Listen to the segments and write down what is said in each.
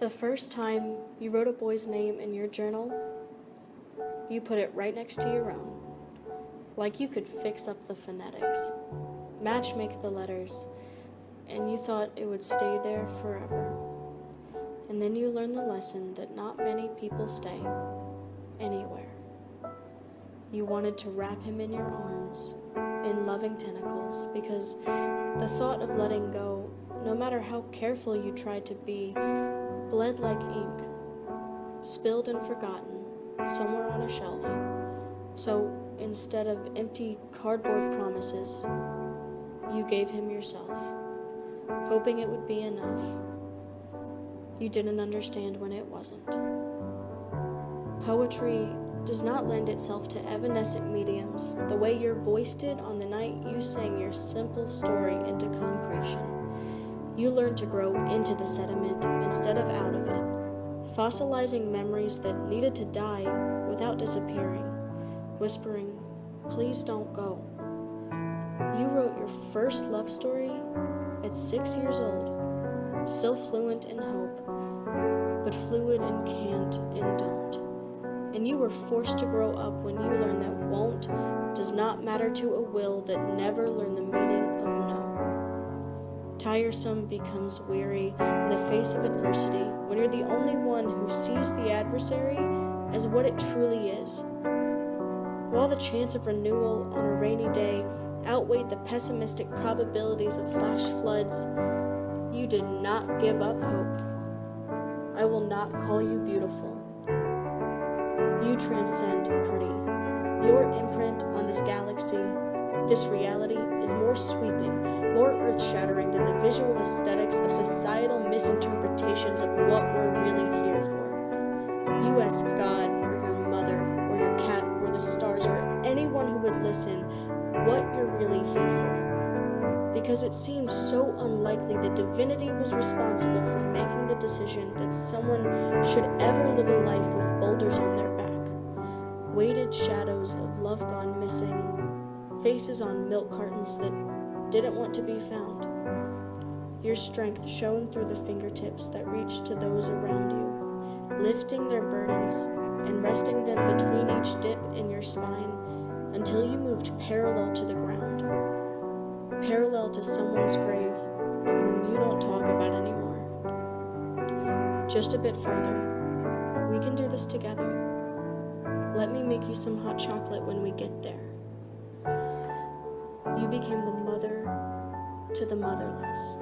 The first time you wrote a boy's name in your journal, you put it right next to your own, like you could fix up the phonetics, match-make the letters, and you thought it would stay there forever. And then you learned the lesson that not many people stay anywhere. You wanted to wrap him in your arms, in loving tentacles, because the thought of letting go, no matter how careful you tried to be, bled like ink, spilled and forgotten somewhere on a shelf. So instead of empty cardboard promises, you gave him yourself, hoping it would be enough. You didn't understand when it wasn't. Poetry does not lend itself to evanescent mediums the way your voice did on the night you sang your simple story into concretion. You learned to grow into the sediment instead of out of it, fossilizing memories that needed to die without disappearing, whispering, "Please don't go." You wrote your first love story at 6 years old, still fluent in hope, but fluid in can't and don't. And you were forced to grow up when you learned that won't does not matter to a will that never learned the meaning of no. Tiresome becomes weary in the face of adversity when you're the only one who sees the adversary as what it truly is. While the chance of renewal on a rainy day outweighed the pessimistic probabilities of flash floods, you did not give up hope. I will not call you beautiful. You transcend pretty. Your imprint on this galaxy, this reality, is more sweeping, more earth-shattering than the visual aesthetics of societal misinterpretations of what we're really here for. You ask God, or your mother, or your cat, or the stars, or anyone who would listen, what you're really here for. Because it seems so unlikely that divinity was responsible for making the decision that someone should ever live a life with boulders on their back, weighted shadows of love gone missing, faces on milk cartons that didn't want to be found. Your strength shone through the fingertips that reached to those around you, lifting their burdens and resting them between each dip in your spine until you moved parallel to the ground, parallel to someone's grave whom you don't talk about anymore. Just a bit further. We can do this together. Let me make you some hot chocolate when we get there. You became the mother to the motherless,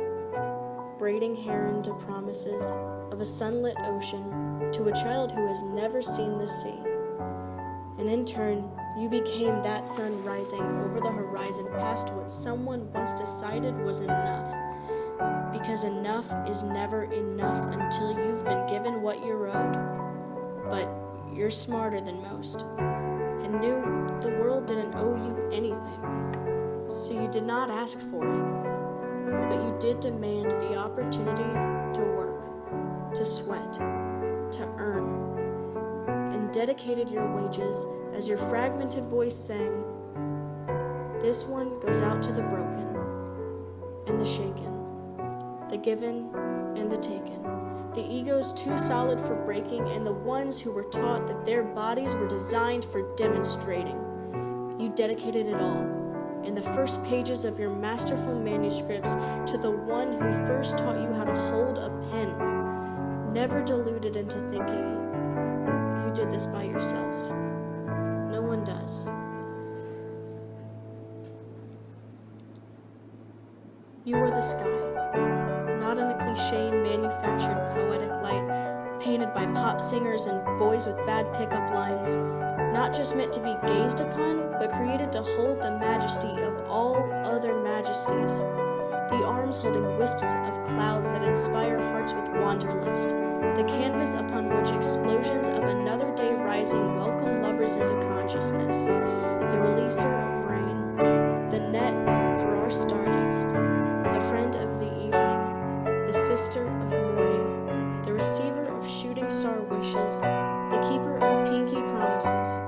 braiding hair into promises of a sunlit ocean to a child who has never seen the sea. And in turn, you became that sun rising over the horizon past what someone once decided was enough. Because enough is never enough until you've been given what you're owed. But you're smarter than most, and knew the world didn't owe you anything. So you did not ask for it, but you did demand the opportunity to work, to sweat, to earn, and dedicated your wages as your fragmented voice sang, "This one goes out to the broken, and the shaken, the given and the taken, the egos too solid for breaking, and the ones who were taught that their bodies were designed for demonstrating." You dedicated it all, in the first pages of your masterful manuscripts, to the one who first taught you how to hold a pen, never deluded into thinking you did this by yourself. No one does. You were the sky, not in the cliche manufactured poetic light painted by pop singers and boys with bad pickup lines, not just meant to be gazed upon, but created to hold the majesty of all other majesties, the arms holding wisps of clouds that inspire hearts with wanderlust, the canvas upon which explosions of another day rising welcome lovers into consciousness, the releaser of rain, the net for our stardust, the friend of the evening, the sister of morning, the receiver of shooting star wishes, the keeper of pinky promises,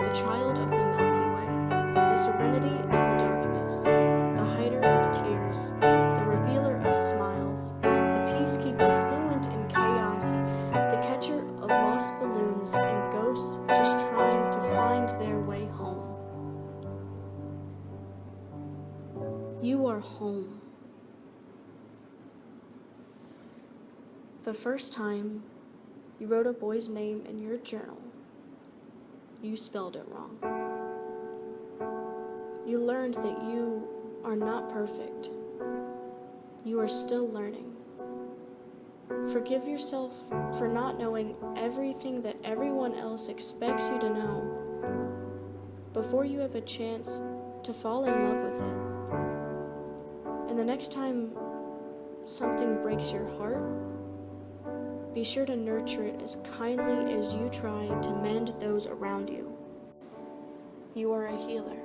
the child of the Milky Way, the serenity of the darkness, the hider of tears, the revealer of smiles, the peacekeeper fluent in chaos, You are home. The first time you wrote a boy's name in your journal, you spelled it wrong. You learned that you are not perfect. You are still learning. Forgive yourself for not knowing everything that everyone else expects you to know before you have a chance to fall in love with it. And the next time something breaks your heart, be sure to nurture it as kindly as you try to mend those around you. You are a healer.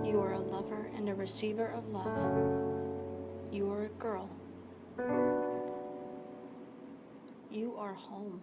You are a lover and a receiver of love. You are a girl. You are home.